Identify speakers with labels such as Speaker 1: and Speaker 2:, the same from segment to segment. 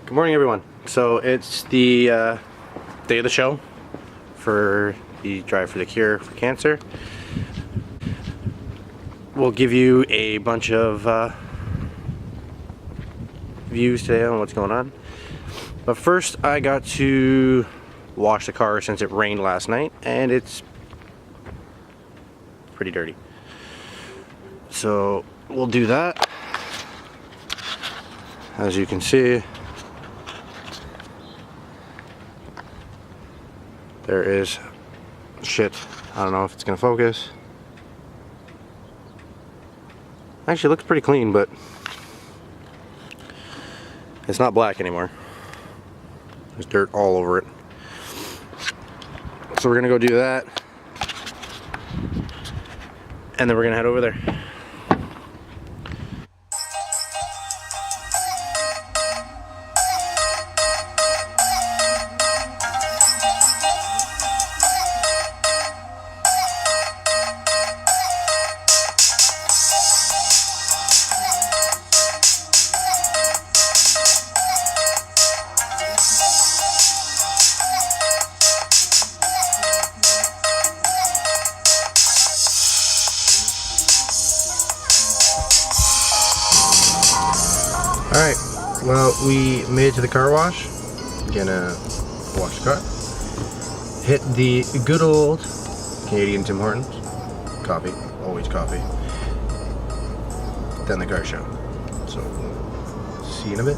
Speaker 1: Good morning, everyone. So it's the day of the show for the Drive for the Cure for Cancer. We'll give you a bunch of views today on what's going on. But first, I got to wash the car since it rained last night, and it's pretty dirty. So we'll do that. As you can see, there is shit. I don't know if it's gonna focus. Actually, it looks pretty clean, but it's not black anymore. There's dirt all over it. So we're gonna go do that, and then we're gonna head over there. Alright, well, we made it to the car wash. Gonna wash the car. Hit the good old Canadian Tim Hortons. Coffee, always coffee. Then the car show. So, see you in a bit.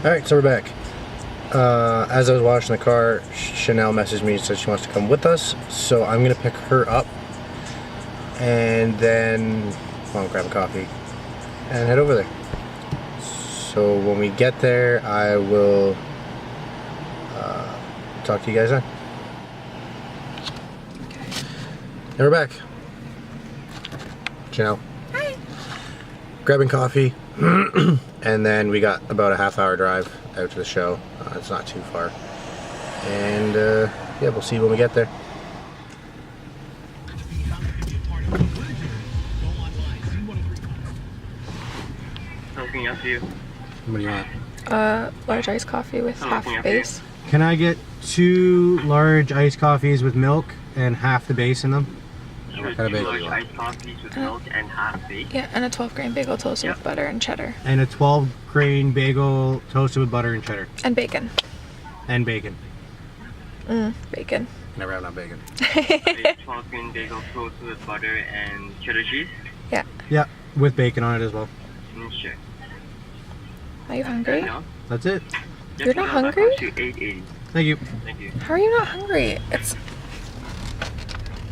Speaker 1: Alright, so we're back. As I was washing the car, Chanel messaged me and said she wants to come with us, so I'm gonna pick her up and then I'll grab a coffee and head over there. So when we get there, I will talk to you guys then. And we're back. Chanel.
Speaker 2: Hi.
Speaker 1: Grabbing coffee. And then we got about a half-hour drive out to the show. It's not too far. And yeah, we'll see when we get there.
Speaker 3: How can I help you?
Speaker 1: What do you want?
Speaker 2: Large iced coffee with half
Speaker 3: Looking at
Speaker 2: base.
Speaker 1: Can I get 2 large iced coffees with milk and half the base in them?
Speaker 3: Sure,
Speaker 1: What kind of bagel do
Speaker 3: large
Speaker 1: you want?
Speaker 3: iced coffees with milk and half baked.
Speaker 2: Yeah, and a 12-grain bagel toasted with butter and cheddar.
Speaker 1: And a 12-grain bagel toasted with butter and cheddar.
Speaker 2: And bacon.
Speaker 1: And bacon.
Speaker 2: Bacon.
Speaker 1: Never have enough bacon.
Speaker 3: A 12-grain bagel toasted with butter and cheddar cheese.
Speaker 2: Yeah.
Speaker 1: Yeah, with bacon on it as well.
Speaker 3: Sure.
Speaker 2: Are you hungry?
Speaker 3: No?
Speaker 1: That's it.
Speaker 2: You're not hungry?
Speaker 3: To 880.
Speaker 1: Thank you.
Speaker 3: Thank you.
Speaker 2: How are you not hungry? It's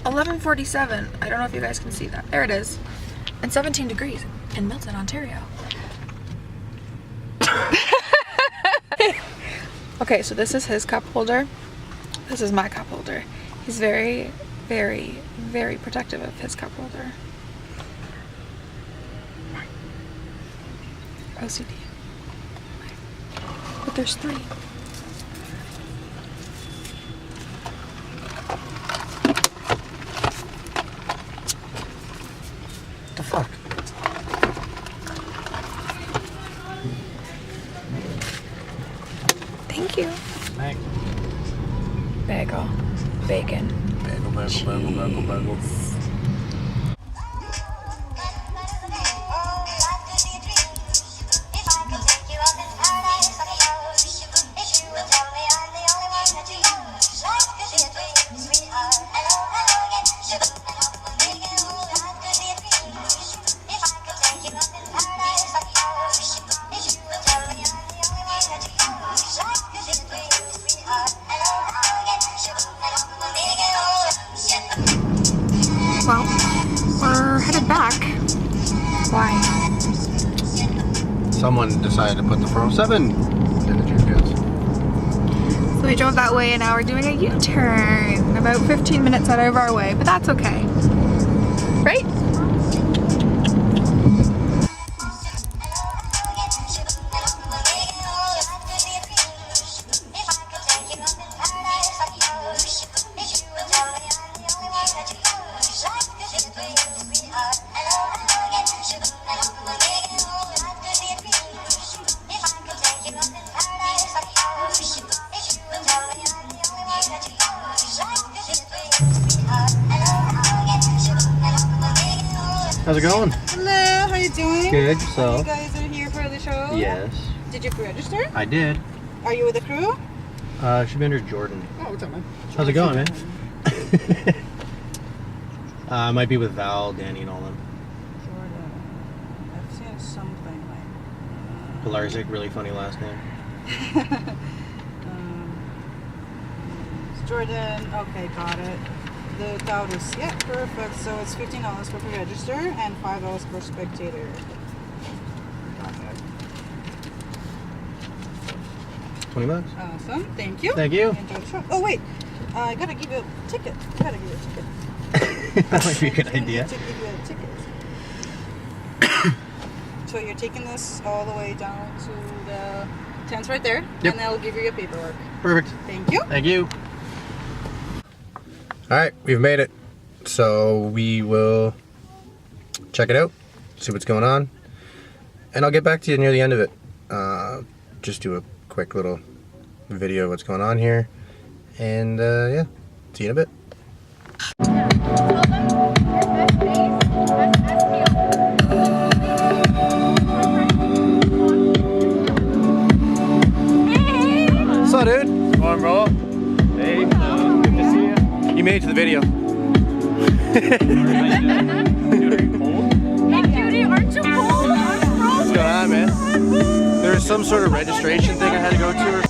Speaker 2: 11:47. I don't know if you guys can see that. There it is. And 17 degrees in Milton, Ontario. Okay, so this is his cup holder. This is my cup holder. He's very, very, very protective of his cup holder. OCD. But there's 3.
Speaker 1: The fuck?
Speaker 2: Thank you.
Speaker 1: Thanks.
Speaker 2: Bagel. Bacon.
Speaker 1: Bagel, bagel, bagel, bagel, bagel.
Speaker 2: Well, we're headed back. Why?
Speaker 1: Someone decided to put the 407 in the GPS.
Speaker 2: So we drove that way and now we're doing a U-turn. About 15 minutes out of our way, but that's okay. Right?
Speaker 1: How's it going?
Speaker 4: Hello, how you doing?
Speaker 1: Good,
Speaker 4: You
Speaker 1: so.
Speaker 4: guys are here for the show?
Speaker 1: Yes.
Speaker 4: Did you register?
Speaker 1: I did.
Speaker 4: Are you with the crew?
Speaker 1: Should be under Jordan.
Speaker 4: Oh, what's up, man?
Speaker 1: How's it going, man? I might be with Val, Danny, and all them.
Speaker 4: Jordan. I've seen something like...
Speaker 1: Pilarzik, really funny last name.
Speaker 4: Jordan, okay, got it. The Taurus, yeah, perfect. So it's $15 for register and $5 per spectator. Got it.
Speaker 1: $20.
Speaker 4: Awesome, thank you.
Speaker 1: Thank you.
Speaker 4: Enjoy the show. Oh, wait. I gotta give you a ticket.
Speaker 1: That might be a good
Speaker 4: I need
Speaker 1: idea.
Speaker 4: to give you a ticket. So you're taking this all the way down to the tent right there,
Speaker 1: Yep.
Speaker 4: and I'll give you your paperwork.
Speaker 1: Perfect.
Speaker 4: Thank you.
Speaker 1: Thank you. Alright, we've made it. So we will check it out, see what's going on, and I'll get back to you near the end of it. Just do a quick little video of what's going on here, and yeah, see you in a bit. What's up, dude?
Speaker 5: Come on, bro. Hey, good to see you.
Speaker 1: You made it to the video.
Speaker 5: Dude, are you cold?
Speaker 2: Hey, cutie, aren't you cold?
Speaker 1: What's going on, man? There was some sort of registration thing I had to go to.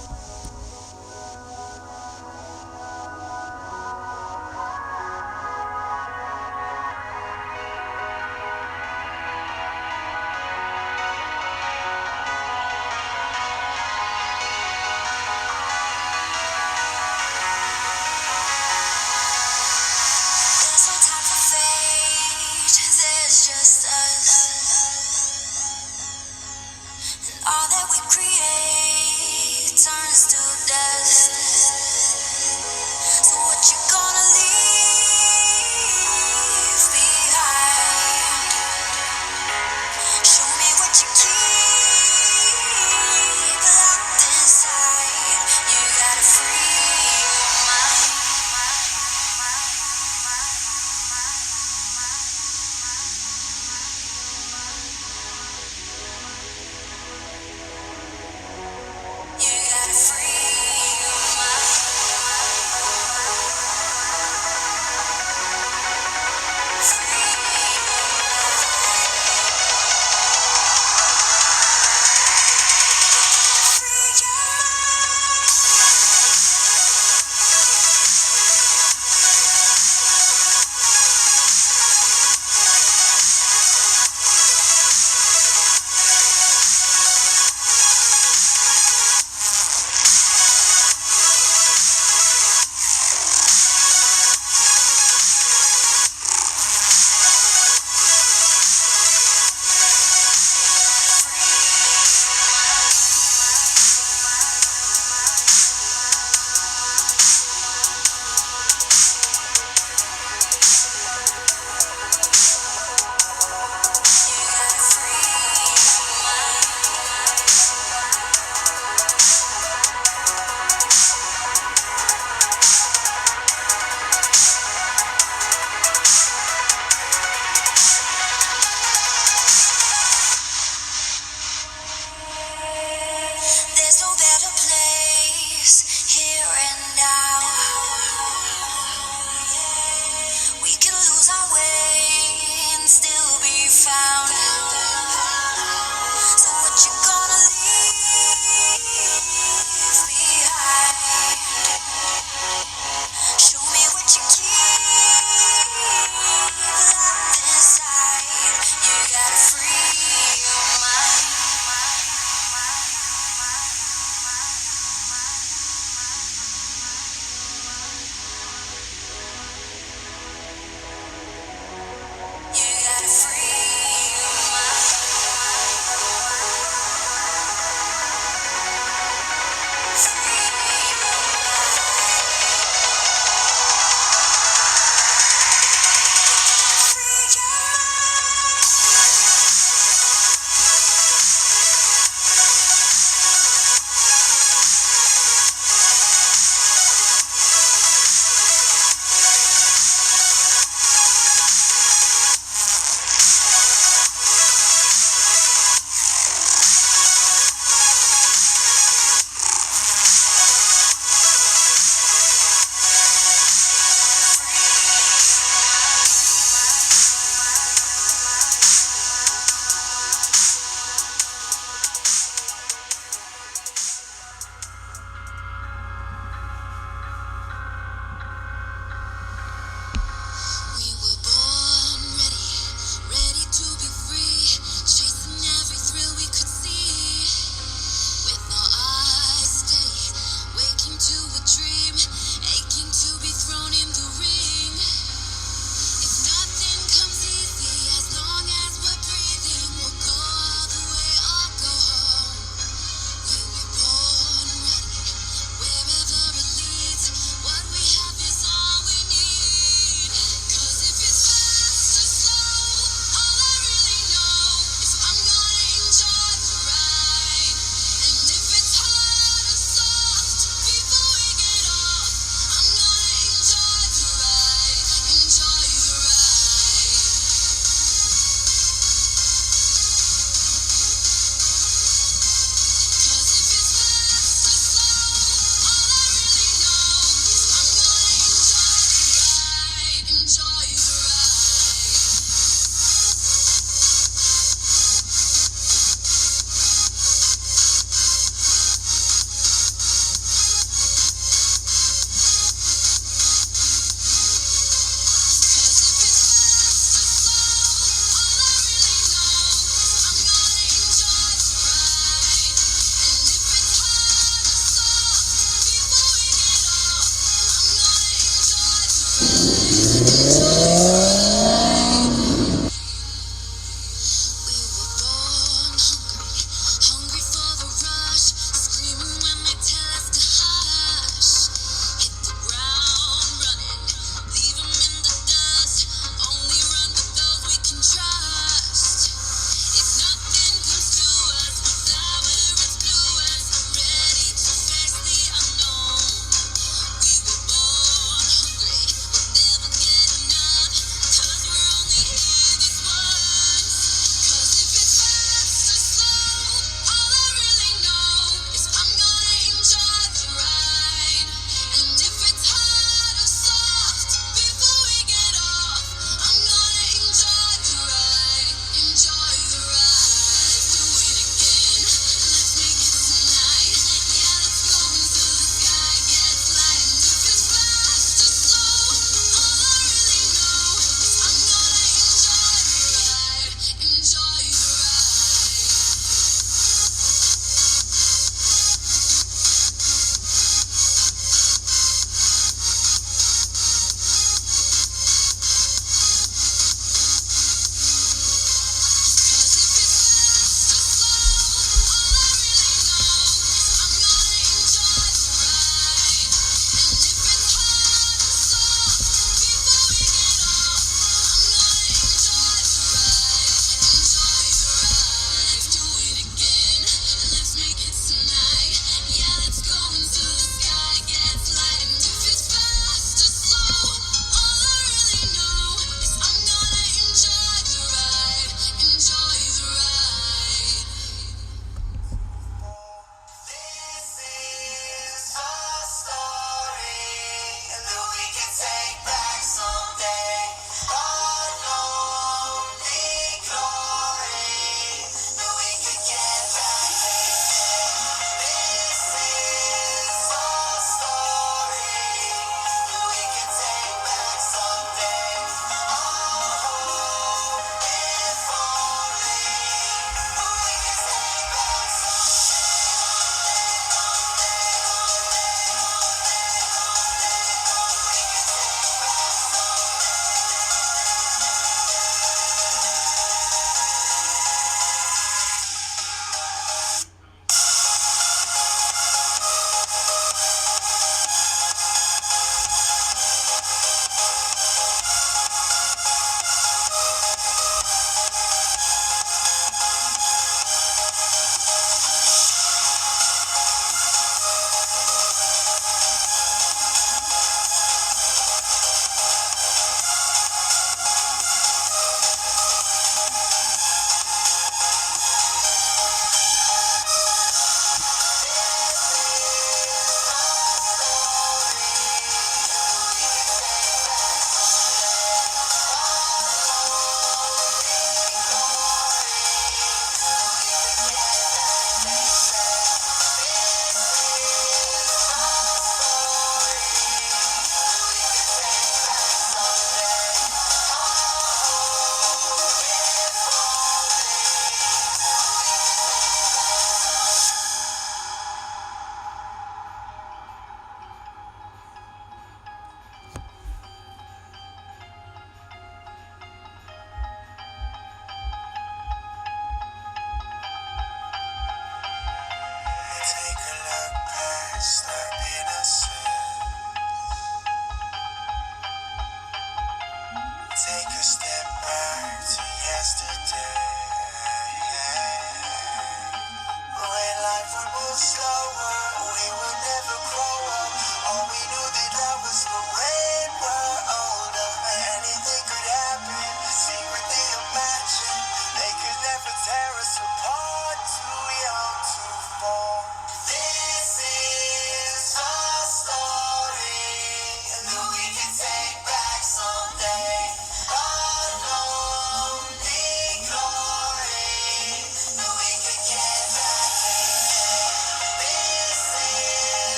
Speaker 6: There's no time for fate, there's just us. And all that we create turns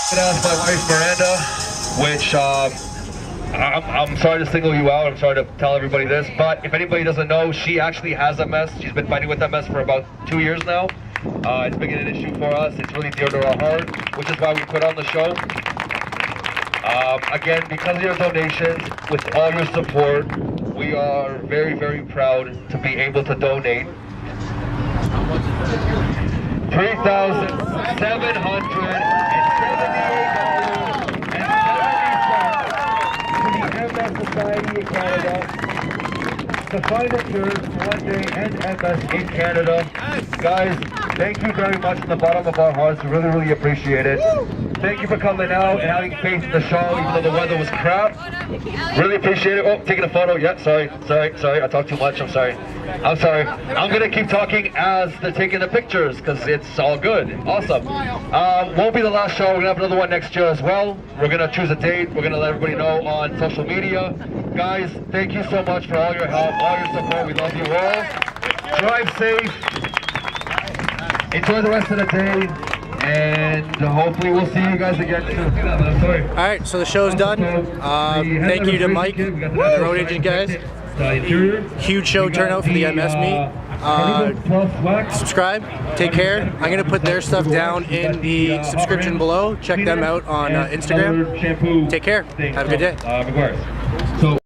Speaker 7: That's my wife Miranda, which I'm sorry to single you out. I'm sorry to tell everybody this, but if anybody doesn't know, she actually has MS. She's been fighting with MS for about 2 years now. It's been an issue for us. It's really dear to our heart, which is why we put on the show. Again, because of your donations, with all your support, we are very, very proud to be able to donate $3,778.70 to the MS Society in Canada to find a cure for one day and MS in Canada. Guys, thank you very much from the bottom of our hearts. We really, really appreciate it. Thank you for coming out and having faith in the show, even though the weather was crap. Really appreciate it. Oh, taking a photo. Yeah, sorry. I talked too much. I'm sorry. I'm going to keep talking as they're taking the pictures because it's all good. Awesome. Won't be the last show. We're going to have another one next year as well. We're going to choose a date. We're going to let everybody know on social media. Guys, thank you so much for all your help, all your support. We love you all. Drive safe. Enjoy the rest of the day. And hopefully we'll see you guys again soon. Sorry.
Speaker 1: All right, so the show's done. Thank you to Mike, the road agent guys. Huge show turnout for the MS meet. Subscribe, take care. I'm going to put their stuff down in the subscription below. Check them out on Instagram. Take care. Have a good day.
Speaker 7: So